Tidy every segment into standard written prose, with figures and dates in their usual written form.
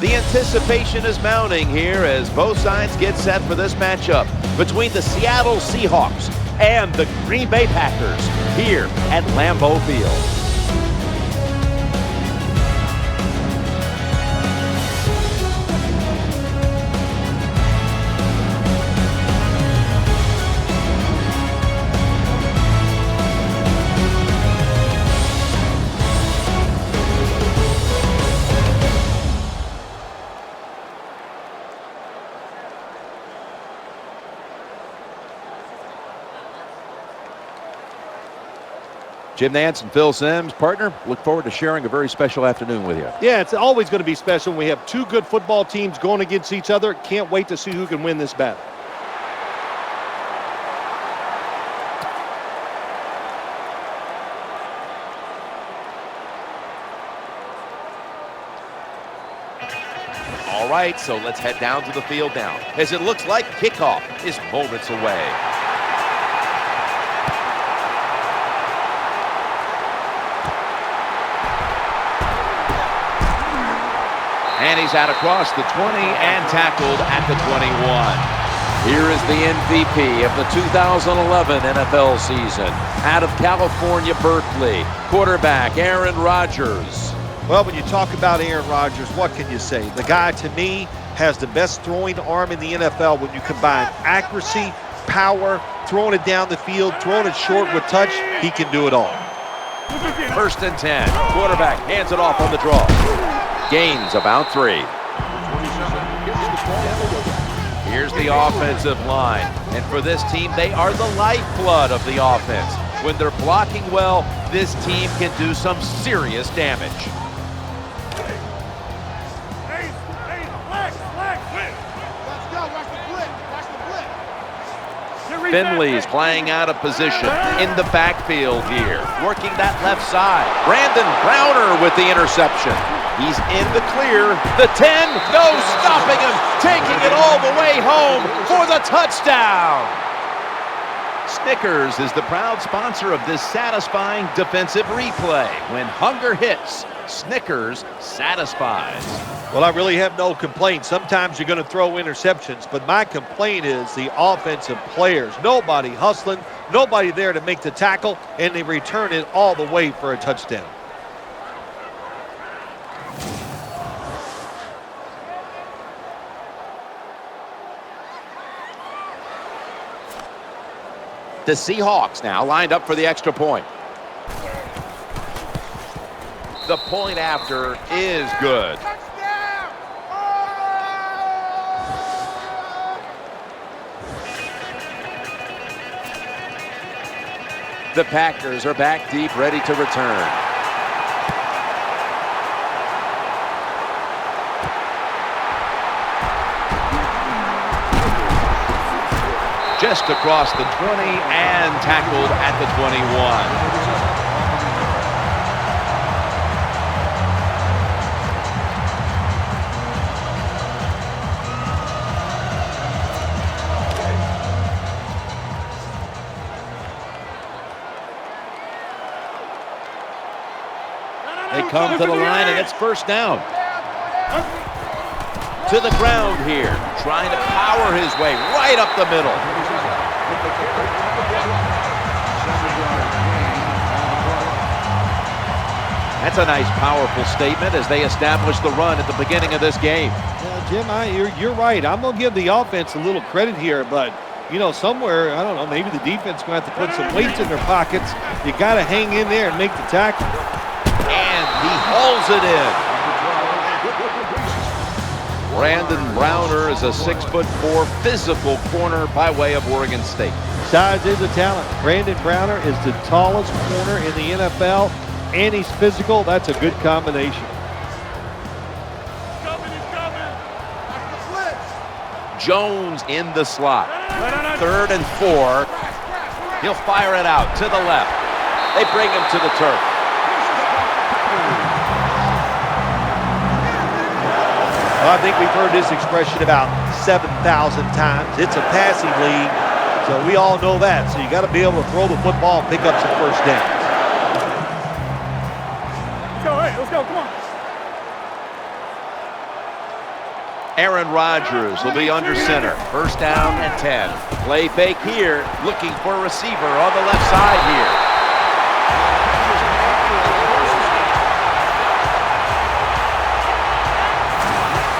The anticipation is mounting here as both sides get set for this matchup between the Seattle Seahawks and the Green Bay Packers here at Lambeau Field. Jim Nance and Phil Simms, partner, look forward to sharing a very special afternoon with you. Yeah, it's always going to be special when we have two good football teams going against each other. Can't wait to see who can win this battle. All right, so let's head down to the field now, as it looks like kickoff is moments away. And he's out across the 20 and tackled at the 21. Here is the MVP of the 2011 NFL season. Out of California, Berkeley, quarterback Aaron Rodgers. Well, when you talk about Aaron Rodgers, what can you say? The guy, to me, has the best throwing arm in the NFL when you combine accuracy, power, throwing it down the field, throwing it short with touch. He can do it all. 1st and 10. Quarterback hands it off on the draw. Gains about 3. Here's the offensive line. And for this team, they are the lifeblood of the offense. When they're blocking well, this team can do some serious damage. Finley's playing out of position in the backfield here, working that left side. Brandon Browner with the interception. He's in the clear. The 10, no stopping him, taking it all the way home for the touchdown. Snickers is the proud sponsor of this satisfying defensive replay. When hunger hits, Snickers satisfies. Well, I really have no complaints. Sometimes you're going to throw interceptions, but my complaint is the offensive players. Nobody hustling, nobody there to make the tackle, and they return it all the way for a touchdown. The Seahawks now lined up for the extra point. The point after is good. The Packers are back deep, ready to return. Just across the 20 and tackled at the 21. They come to the line, and it's 1st down. To the ground here, trying to power his way right up the middle. That's a nice, powerful statement as they establish the run at the beginning of this game. Yeah, Jim, you're right. I'm going to give the offense a little credit here, but, you know, somewhere, I don't know, maybe the defense is going to have to put some weights in their pockets. You got to hang in there and make the tackle. And he hauls it in. Brandon Browner is a 6'4" physical corner by way of Oregon State. Size is a talent. Brandon Browner is the tallest corner in the NFL, and he's physical. That's a good combination. Jones in the slot. 3rd and 4. He'll fire it out to the left. They bring him to the turf. Well, I think we've heard this expression about 7,000 times. It's a passing league, so we all know that. So you got to be able to throw the football and pick up some 1st downs. Let's go, hey, let's go, come on. Aaron Rodgers will be under center. First down and 10. Play fake here, looking for a receiver on the left side here.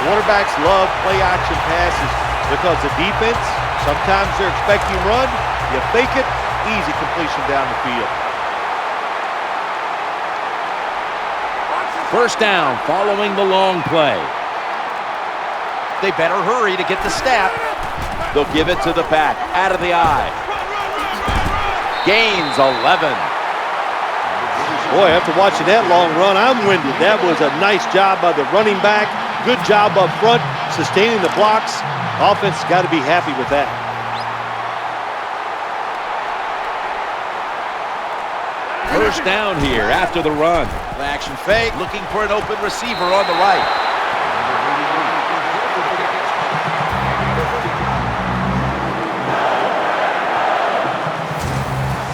Quarterbacks love play-action passes because the defense, sometimes they're expecting run. You fake it, easy completion down the field. First down following the long play. They better hurry to get the snap. They'll give it to the back, out of the eye. Gains 11. Boy, after watching that long run, I'm winded. That was a nice job by the running back. Good job up front, sustaining the blocks. Offense got to be happy with that. First down here after the run. Action fake, looking for an open receiver on the right.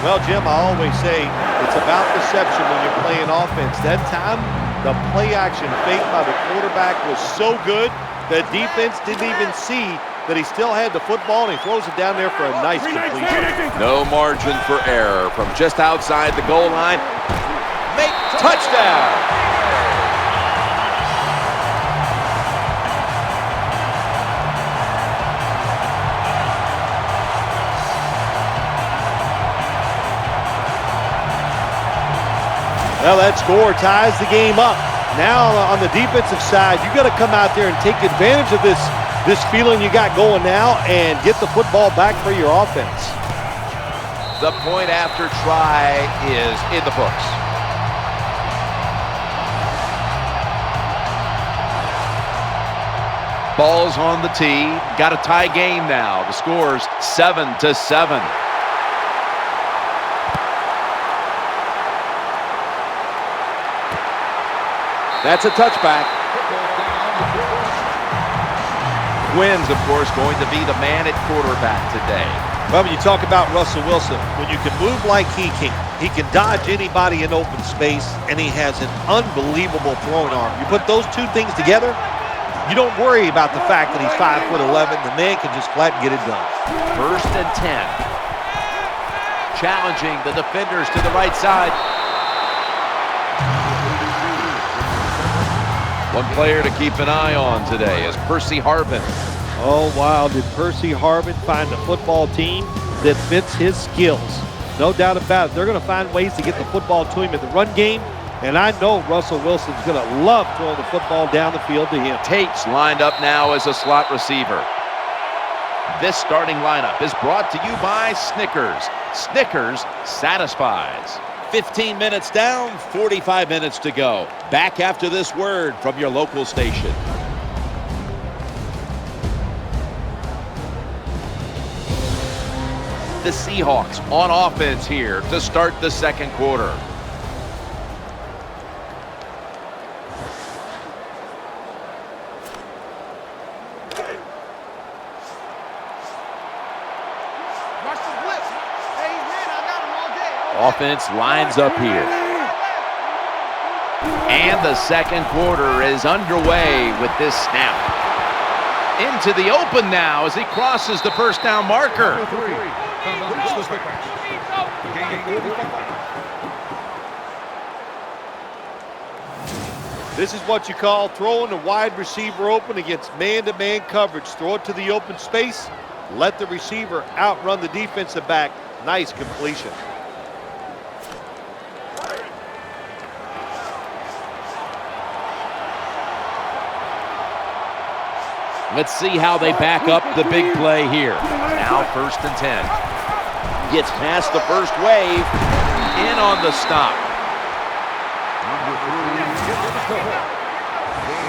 Well, Jim, I always say it's about deception when you're playing offense. That time, the play-action fake by the quarterback was so good that defense didn't even see that he still had the football, and he throws it down there for a nice completion. No margin for error from just outside the goal line. Make touchdown! Well, that score ties the game up. Now on the defensive side, you got to come out there and take advantage of this feeling you got going now and get the football back for your offense. The point after try is in the books. Ball's on the tee. Got a tie game now. The score's 7-7. That's a touchback. Quinn's, of course, going to be the man at quarterback today. Well, when you talk about Russell Wilson, when you can move like he can dodge anybody in open space, and he has an unbelievable throwing arm. You put those two things together, you don't worry about the fact that he's 5'11". The man can just flat get it done. First and 10. Challenging the defenders to the right side. One player to keep an eye on today is Percy Harvin. Oh, wow. Did Percy Harvin find a football team that fits his skills? No doubt about it. They're going to find ways to get the football to him in the run game, and I know Russell Wilson's going to love throwing the football down the field to him. Tate's lined up now as a slot receiver. This starting lineup is brought to you by Snickers. Snickers satisfies. 15 minutes down, 45 minutes to go. Back after this word from your local station. The Seahawks on offense here to start the second quarter. Offense lines up here. And the second quarter is underway with this snap. Into the open now as he crosses the first down marker. This is what you call throwing a wide receiver open against man-to-man coverage. Throw it to the open space. Let the receiver outrun the defensive back. Nice completion. Let's see how they back up the big play here. Now first and 10. Gets past the first wave. In on the stop.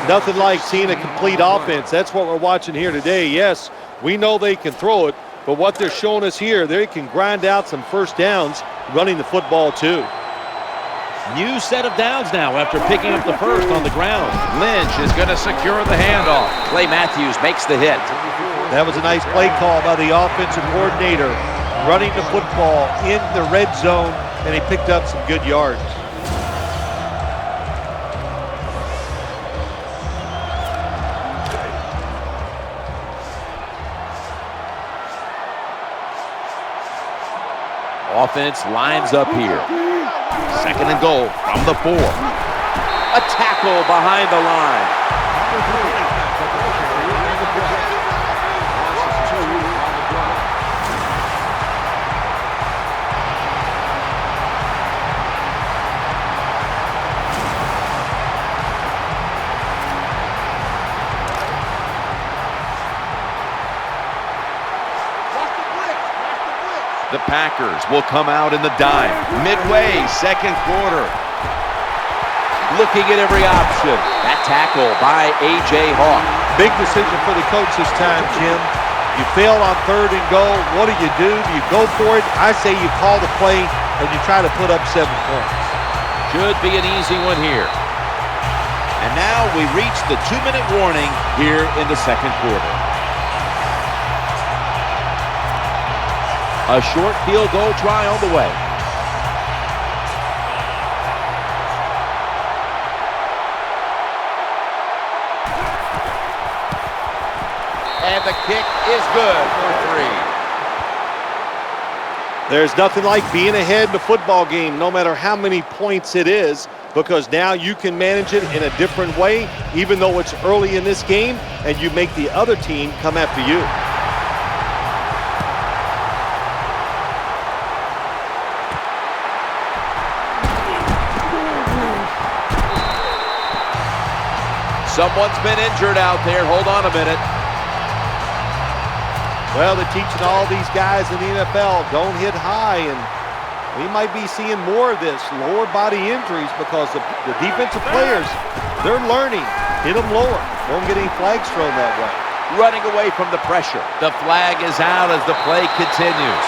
Nothing like seeing a complete offense. That's what we're watching here today. Yes, we know they can throw it, but what they're showing us here, they can grind out some first downs running the football too. New set of downs now after picking up the first on the ground. Lynch is going to secure the handoff. Clay Matthews makes the hit. That was a nice play call by the offensive coordinator, running the football in the red zone, and he picked up some good yards. offense lines up here. 2nd and goal from the 4. A tackle behind the line. The Packers will come out in the dime. Midway, 2nd quarter. Looking at every option. That tackle by A.J. Hawk. Big decision for the coach this time, Jim. You failed on 3rd and goal. What do? Do you go for it? I say you call the play and you try to put up 7 points. Should be an easy one here. And now we reach the 2-minute warning here in the 2nd quarter. A short field goal try on the way. And the kick is good for 3. There's nothing like being ahead in a football game, no matter how many points it is, because now you can manage it in a different way, even though it's early in this game, and you make the other team come after you. Someone's been injured out there. Hold on a minute. Well, they're teaching all these guys in the NFL, don't hit high, and we might be seeing more of this, lower body injuries, because the defensive players, they're learning. Hit them lower. Don't get any flags thrown that way. Running away from the pressure. The flag is out as the play continues.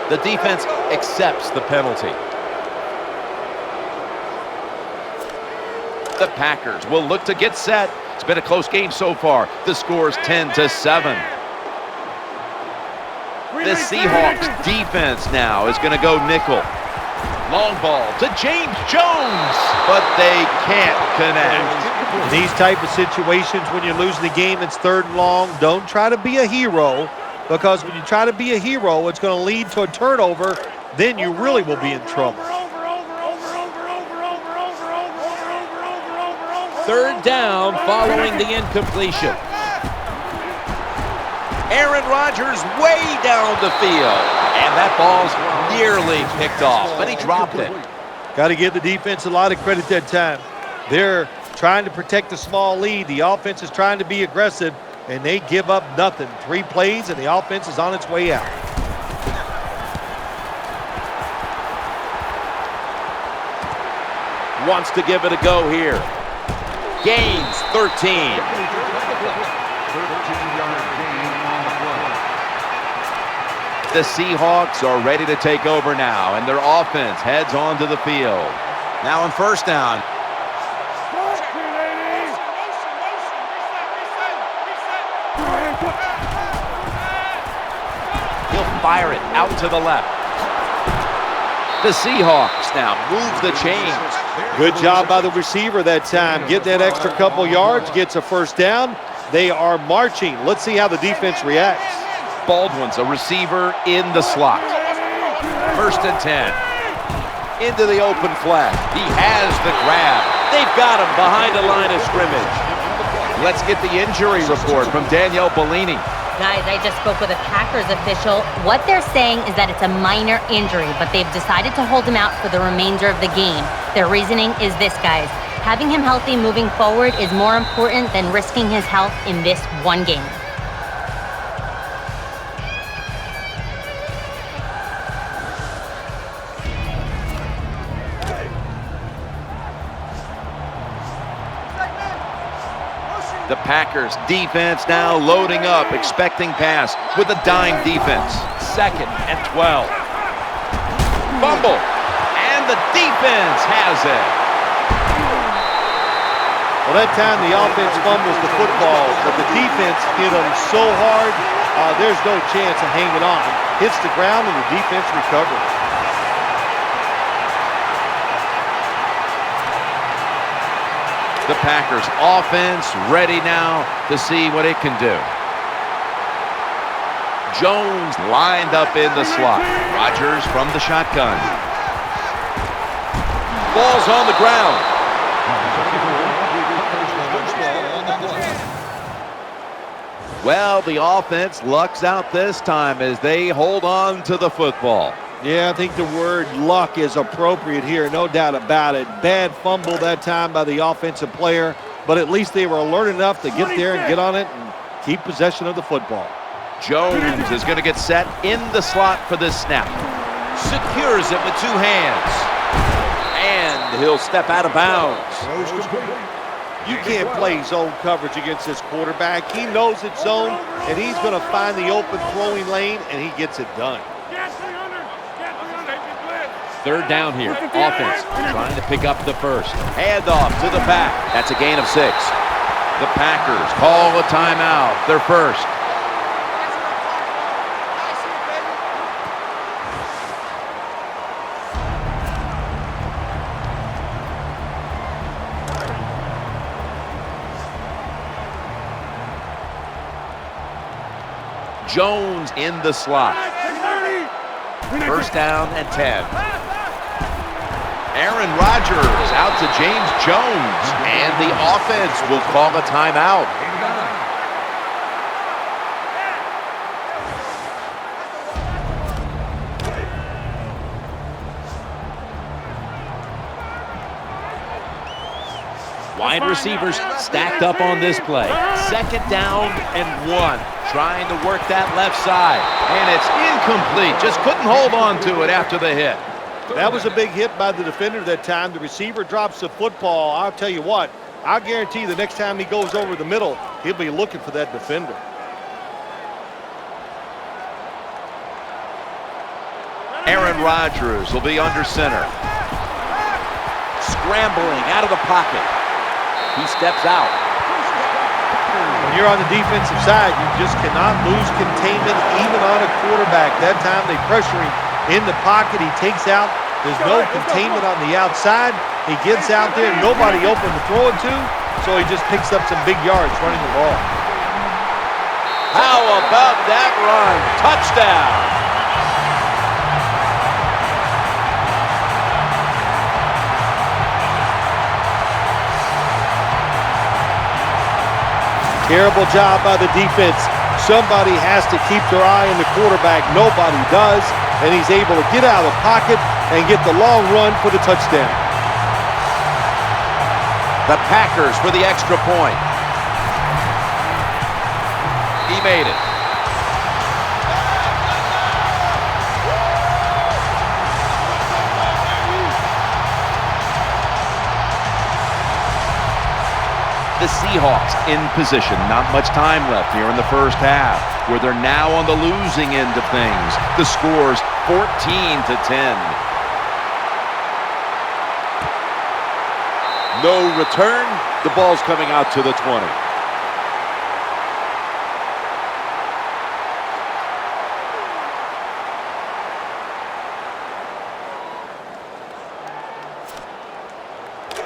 The defense accepts the penalty. The Packers will look to get set. It's been a close game so far. The score is 10-7. The Seahawks defense now is going to go nickel. Long ball to James Jones, but they can't connect. In these type of situations, when you're losing the game, it's 3rd and long. Don't try to be a hero, because when you try to be a hero, it's going to lead to a turnover. Then you really will be in trouble. 3rd down following the incompletion. Aaron Rodgers way down the field. And that ball's nearly picked off, but he dropped it. Got to give the defense a lot of credit that time. They're trying to protect the small lead. The offense is trying to be aggressive, and they give up nothing. 3 plays, and the offense is on its way out. Wants to give it a go here. Gains 13. The Seahawks are ready to take over now, and their offense heads onto the field. Now on 1st down. He'll fire it out to the left. The Seahawks now move the chains. Good job by the receiver that time. Get that extra couple yards, gets a 1st down. They are marching. Let's see how the defense reacts. Baldwin's a receiver in the slot. 1st and 10. Into the open flat. He has the grab. They've got him behind the line of scrimmage. Let's get the injury report from Danielle Bellini. Guys, I just spoke with a Packers official. What they're saying is that it's a minor injury, but they've decided to hold him out for the remainder of the game. Their reasoning is this, guys. Having him healthy moving forward is more important than risking his health in this one game. The Packers defense now loading up, expecting pass with a dime defense. 2nd and 12. Fumble, and the defense has it. Well, that time the offense fumbles the football, but the defense hit them so hard, there's no chance of hanging on. Hits the ground, and the defense recovers. The Packers offense ready now to see what it can do. Jones lined up in the slot. Rodgers from the shotgun. Ball's on the ground. Well, the offense lucks out this time as they hold on to the football. Yeah, I think the word luck is appropriate here, no doubt about it. Bad fumble that time by the offensive player, but at least they were alert enough to get there and get on it and keep possession of the football. Jones is going to get set in the slot for this snap. Secures it with two hands. And he'll step out of bounds. You can't play zone coverage against this quarterback. He knows it's zone, and he's going to find the open throwing lane, and he gets it done. Third down here. Offense trying to pick up the first. Handoff to the back. That's a gain of 6. The Packers call a timeout. Their first. Jones in the slot. First down and 10. Aaron Rodgers out to James Jones, and the offense will call a timeout. Wide receivers stacked up on this play. Second down and 1. Trying to work that left side. And it's incomplete. Just couldn't hold on to it after the hit. That was a big hit by the defender that time. The receiver drops the football. I'll tell you what, I'll guarantee you the next time he goes over the middle, he'll be looking for that defender. Aaron Rodgers will be under center. Scrambling out of the pocket. He steps out. When you're on the defensive side, you just cannot lose containment even on a quarterback. That time they pressure him in the pocket. He takes out. There's no containment on the outside. He gets out there, nobody open to throw it to, so he just picks up some big yards running the ball. How about that run? Touchdown. Terrible job by the defense. Somebody has to keep their eye on the quarterback. Nobody does, and he's able to get out of the pocket and get the long run for the touchdown. The Packers for the extra point. He made it. The Seahawks in position. Not much time left here in the first half, where they're now on the losing end of things. The score's 14-10. No return. The ball's coming out to the 20.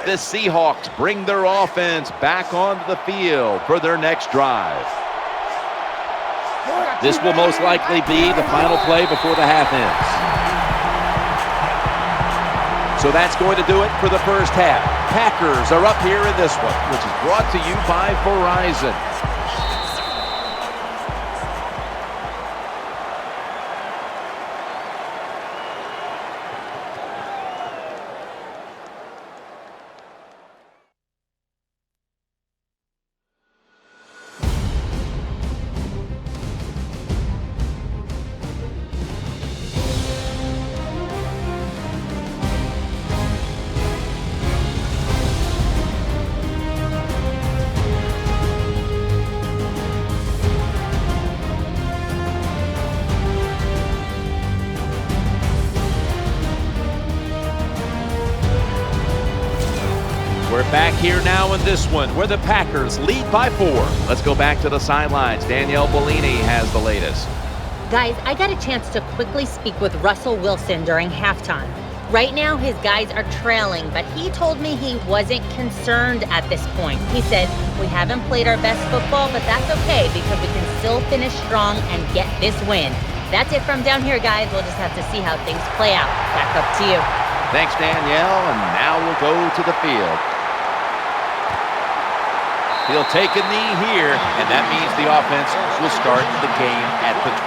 The Seahawks bring their offense back onto the field for their next drive. This will most likely be the final play before the half ends. So that's going to do it for the first half. Packers are up here in this one, which is brought to you by Verizon. We're back here now in this one where the Packers lead by 4. Let's go back to the sidelines. Danielle Bellini has the latest. Guys, I got a chance to quickly speak with Russell Wilson during halftime. Right now, his guys are trailing, but he told me he wasn't concerned at this point. He said, we haven't played our best football, but that's okay because we can still finish strong and get this win. That's it from down here, guys. We'll just have to see how things play out. Back up to you. Thanks, Danielle, and now we'll go to the field. He'll take a knee here, and that means the offense will start the game at the 20.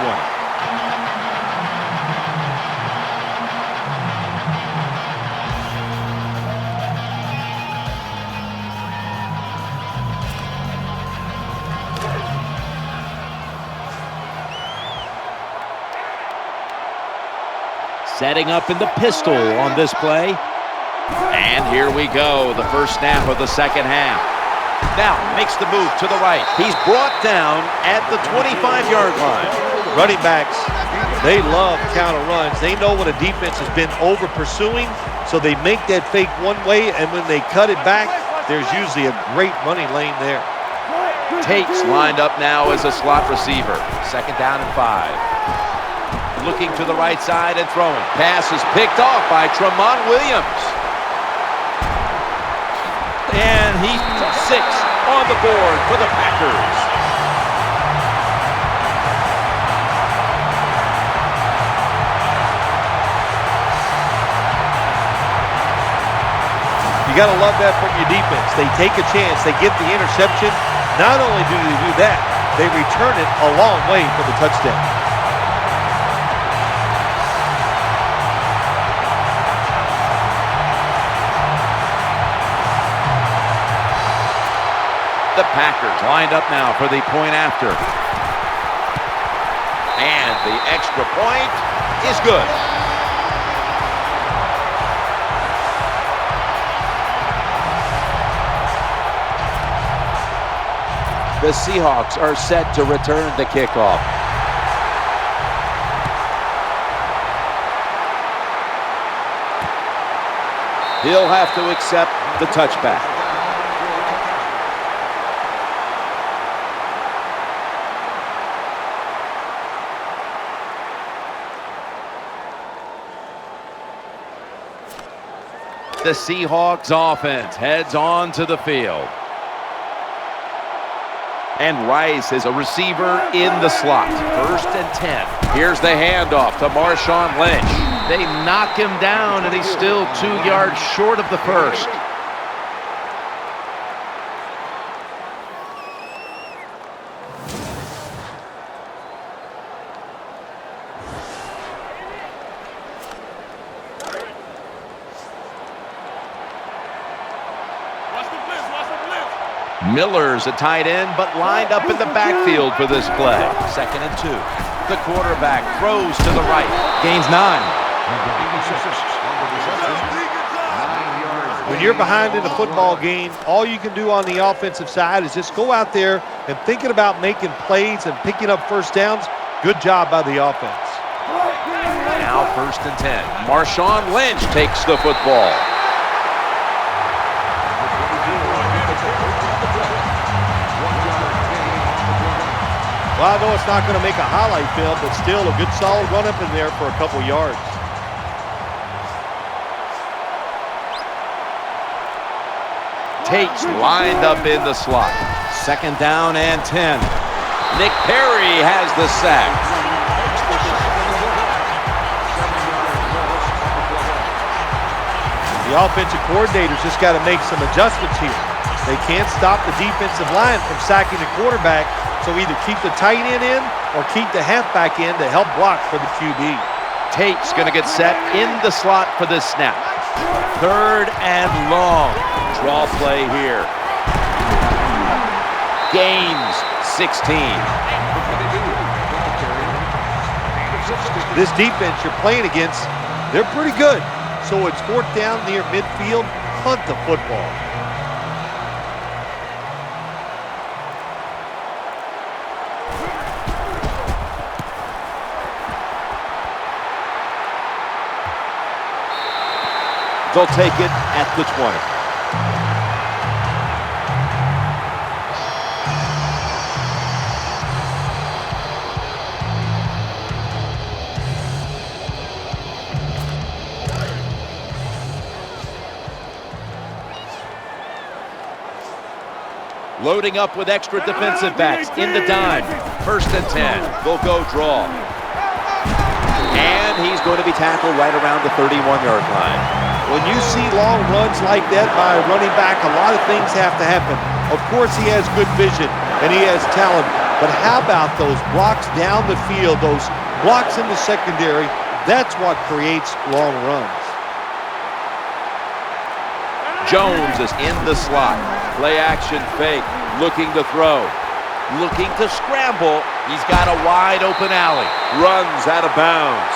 Setting up in the pistol on this play. And here we go, the first snap of the second half. Now makes the move to the right. He's brought down at the 25-yard line. Running backs, they love counter runs. They know when a defense has been over pursuing, so they make that fake one way, and when they cut it back, there's usually a great running lane there. Tate's lined up now as a slot receiver. Second down and 5. Looking to the right side and throwing. Pass is picked off by Tramon Williams. And he's 6 on the board for the Packers. You got to love that from your defense. They take a chance. They get the interception. Not only do they do that, they return it a long way for the touchdown. The Packers lined up now for the point after. And the extra point is good. The Seahawks are set to return the kickoff. He'll have to accept the touchback. The Seahawks offense heads on to the field. And Rice is a receiver in the slot. First and 10. Here's the handoff to Marshawn Lynch. They knock him down, and he's still 2 yards short of the first. Miller's a tight end, but lined up in the backfield for this play. Second and 2. The quarterback throws to the right. Gains 9. When you're behind in a football game, all you can do on the offensive side is just go out there and thinking about making plays and picking up first downs. Good job by the offense. Now first and 10. Marshawn Lynch takes the football. Well, I know it's not going to make a highlight film, but still a good solid run up in there for a couple yards. Tate's lined up in the slot. Second down and 10. Nick Perry has the sack. The offensive coordinator's just got to make some adjustments here. They can't stop the defensive line from sacking the quarterback, so either keep the tight end in or keep the halfback in to help block for the QB. Tate's going to get set in the slot for this snap. Third and long. Draw play here. Gains 16. This defense you're playing against, they're pretty good. So it's fourth down near midfield, punt the football. They'll take it at the 20. Loading up with extra defensive backs in the dime. 1st and 10. They'll go draw. And he's going to be tackled right around the 31-yard line. When you see long runs like that by a running back, a lot of things have to happen. Of course, he has good vision and he has talent, but how about those blocks down the field, those blocks in the secondary? That's what creates long runs. Jones is in the slot. Play action fake, looking to throw. Looking to scramble. He's got a wide open alley. Runs out of bounds.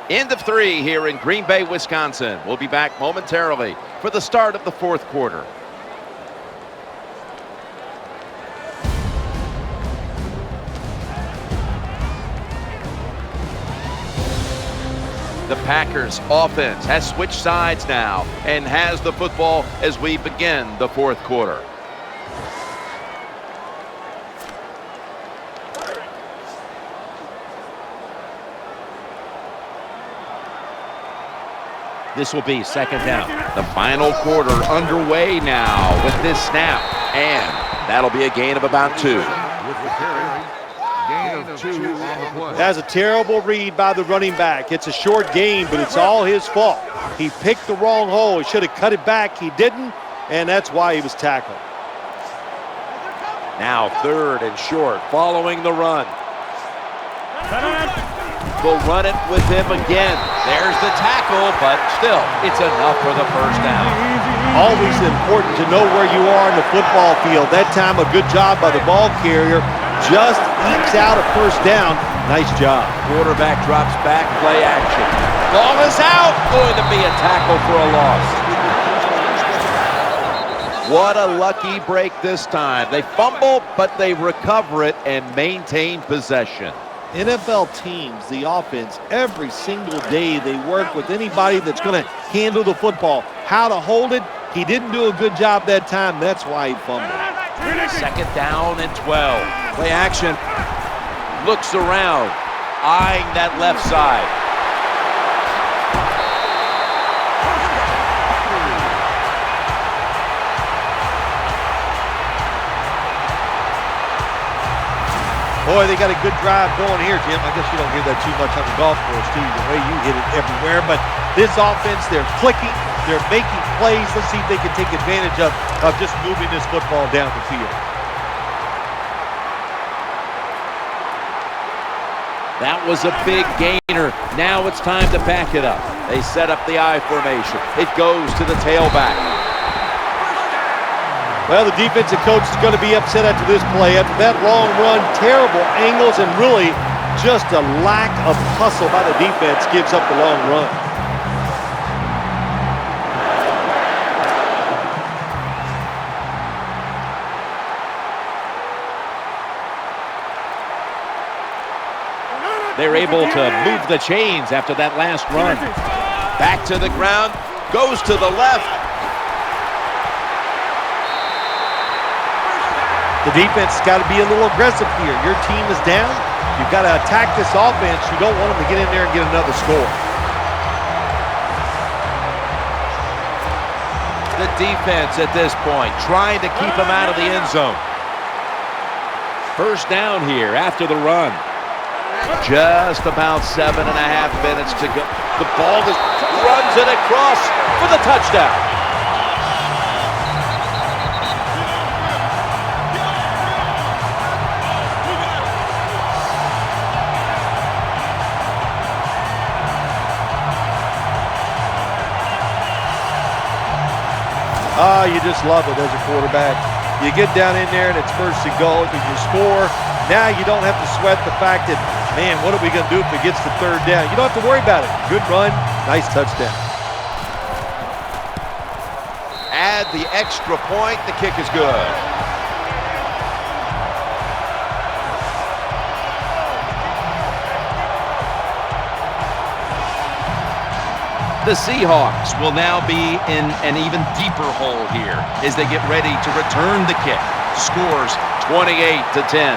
End of 3 here in Green Bay, Wisconsin. We'll be back momentarily for the start of the 4th quarter. The Packers offense has switched sides now and has the football as we begin the 4th quarter. This will be 2nd down. The final quarter underway now with this snap. And that'll be a gain of about 2. That's a terrible read by the running back. It's a short gain, but it's all his fault. He picked the wrong hole. He should have cut it back. He didn't, and that's why he was tackled. Now 3rd and short following the run. They'll run it with him again. There's the tackle, but still, it's enough for the 1st down. Always important to know where you are in the football field. That time, a good job by the ball carrier. Just ekes out a 1st down. Nice job. Quarterback drops back, play action. Ball is out. Going to be a tackle for a loss. What a lucky break this time. They fumble, but they recover it and maintain possession. NFL teams, the offense, every single day they work with anybody that's going to handle the football. How to hold it, he didn't do a good job that time. That's why he fumbled. 2nd down and 12. Play action. Looks around, eyeing that left side. Boy, they got a good drive going here, Jim. I guess you don't hear that too much on the golf course, do you? The way you hit it everywhere. But this offense, they're clicking, they're making plays. Let's see if they can take advantage of just moving this football down the field. That was a big gainer. Now it's time to back it up. They set up the I formation. It goes to the tailback. Well, the defensive coach is going to be upset after this play. After that long run, terrible angles, and really just a lack of hustle by the defense gives up the long run. They're able to move the chains after that last run. Back to the ground, goes to the left. The defense has got to be a little aggressive here. Your team is down. You've got to attack this offense. You don't want them to get in there and get another score. The defense at this point trying to keep him out of the end zone. 1st down here after the run. Just about 7.5 minutes to go. The ball just runs it across for the touchdown. You just love it as a quarterback. You get down in there and it's 1st and goal and you score. Now you don't have to sweat the fact that, man, what are we going to do if it gets to 3rd down? You don't have to worry about it. Good run, nice touchdown. Add the extra point, the kick is good. The Seahawks will now be in an even deeper hole here as they get ready to return the kick. Scores 28-10.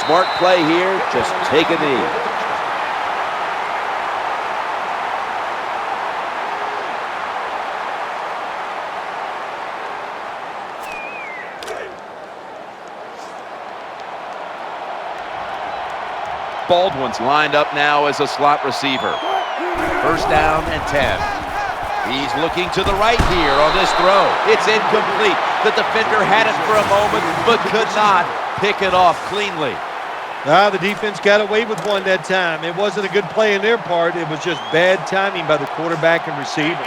Smart play here, just take a knee. Baldwin's lined up now as a slot receiver. First down and 10. He's looking to the right here on this throw. It's incomplete. The defender had it for a moment, but could not pick it off cleanly. The defense got away with one that time. It wasn't a good play in their part. It was just bad timing by the quarterback and receiver.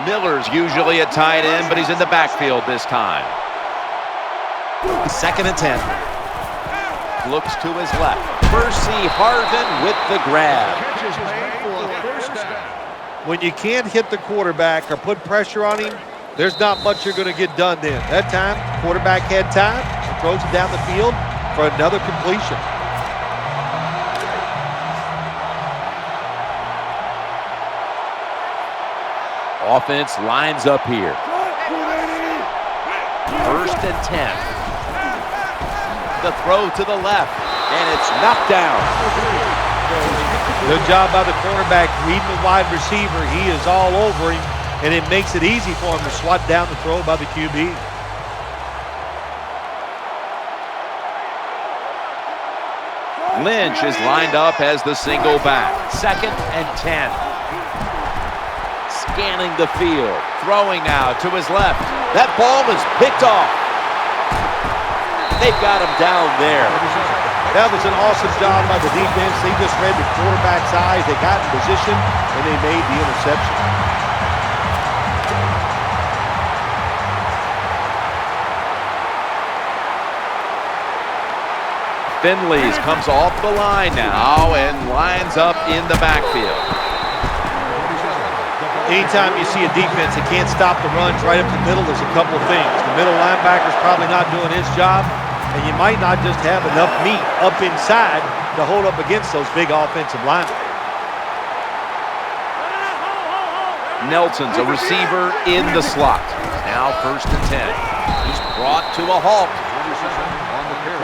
Miller's usually a tight end, but he's in the backfield this time. Second and 10. Looks to his left. Percy Harvin with the grab. When you can't hit the quarterback or put pressure on him, there's not much you're going to get done then. That time, quarterback had time. He throws it down the field for another completion. Offense lines up here. First and 10. The throw to the left, and it's knocked down. Good job by the quarterback reading the wide receiver. He is all over him, and it makes it easy for him to swat down the throw by the QB. Lynch is lined up as the single back. Second and 10. Scanning the field, throwing now to his left. That ball is picked off. They've got him down there. That was an awesome job by the defense. They just read the quarterback's eyes. They got in position, and they made the interception. Finley's comes off the line now and lines up in the backfield. Anytime you see a defense that can't stop the runs right up the middle, there's a couple of things. The middle linebacker's probably not doing his job, and you might not just have enough meat up inside to hold up against those big offensive linemen. Nelson's a receiver in the slot. Now first and 10. He's brought to a halt.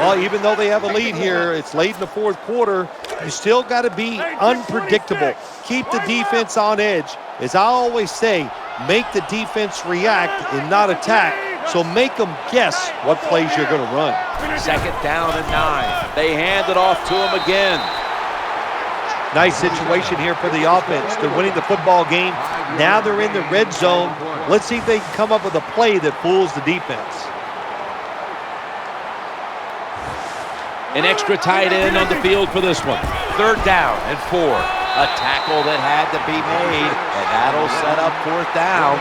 Well, even though they have a lead here, it's late in the fourth quarter, you still got to be unpredictable. Keep the defense on edge. As I always say, make the defense react and not attack. So make them guess what plays you're going to run. Second down and 9. They hand it off to him again. Nice situation here for the offense. They're winning the football game. Now they're in the red zone. Let's see if they can come up with a play that fools the defense. An extra tight end on the field for this one. Third down and 4. A tackle that had to be made, and that'll set up fourth down.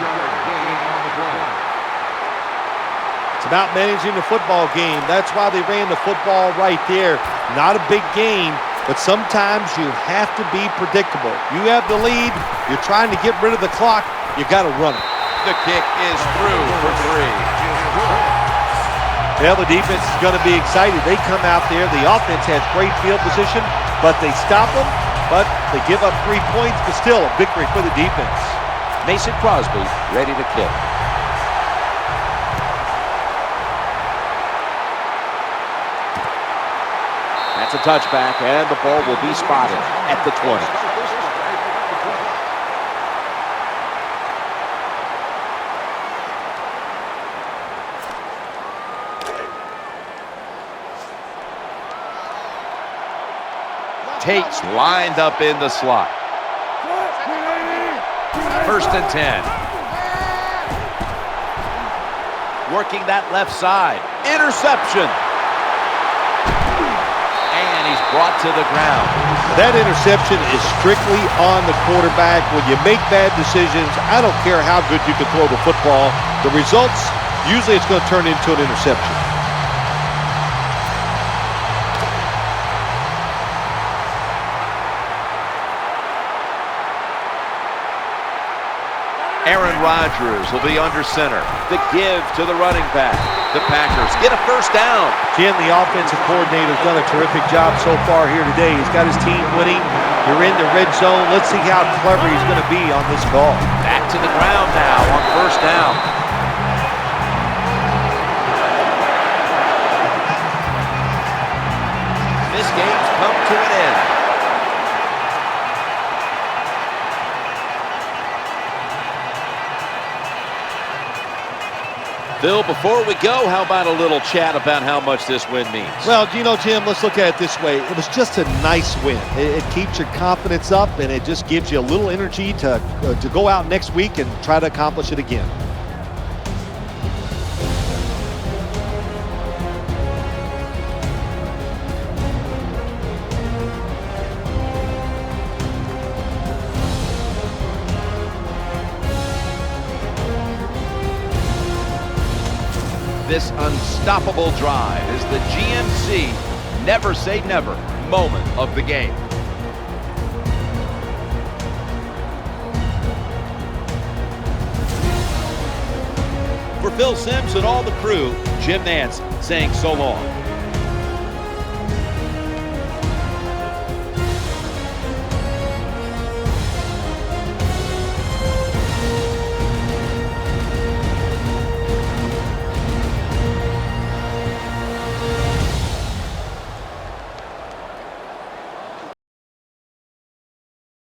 It's about managing the football game. That's why they ran the football right there. Not a big game, but sometimes you have to be predictable. You have the lead. You're trying to get rid of the clock. You got to run it. The kick is through for 3. Well, the defense is going to be excited. They come out there. The offense has great field position, but they stop them. But they give up 3 points, but still a victory for the defense. Mason Crosby ready to kick. That's a touchback, and the ball will be spotted at the 20. Tate's lined up in the slot. First and 10. Working that left side. Interception. And he's brought to the ground. That interception is strictly on the quarterback. When you make bad decisions, I don't care how good you can throw the football. The results, usually it's going to turn into an interception. Aaron Rodgers will be under center. The give to the running back. The Packers get a first down. Jim, the offensive coordinator, has done a terrific job so far here today. He's got his team winning. You're in the red zone. Let's see how clever he's going to be on this call. Back to the ground now on first down. Phil, before we go, how about a little chat about how much this win means? Well, Jim, let's look at it this way. It was just a nice win. It keeps your confidence up, and it just gives you a little energy to go out next week and try to accomplish it again. This unstoppable drive is the GMC never say never moment of the game. For Phil Simms and all the crew, Jim Nantz saying so long.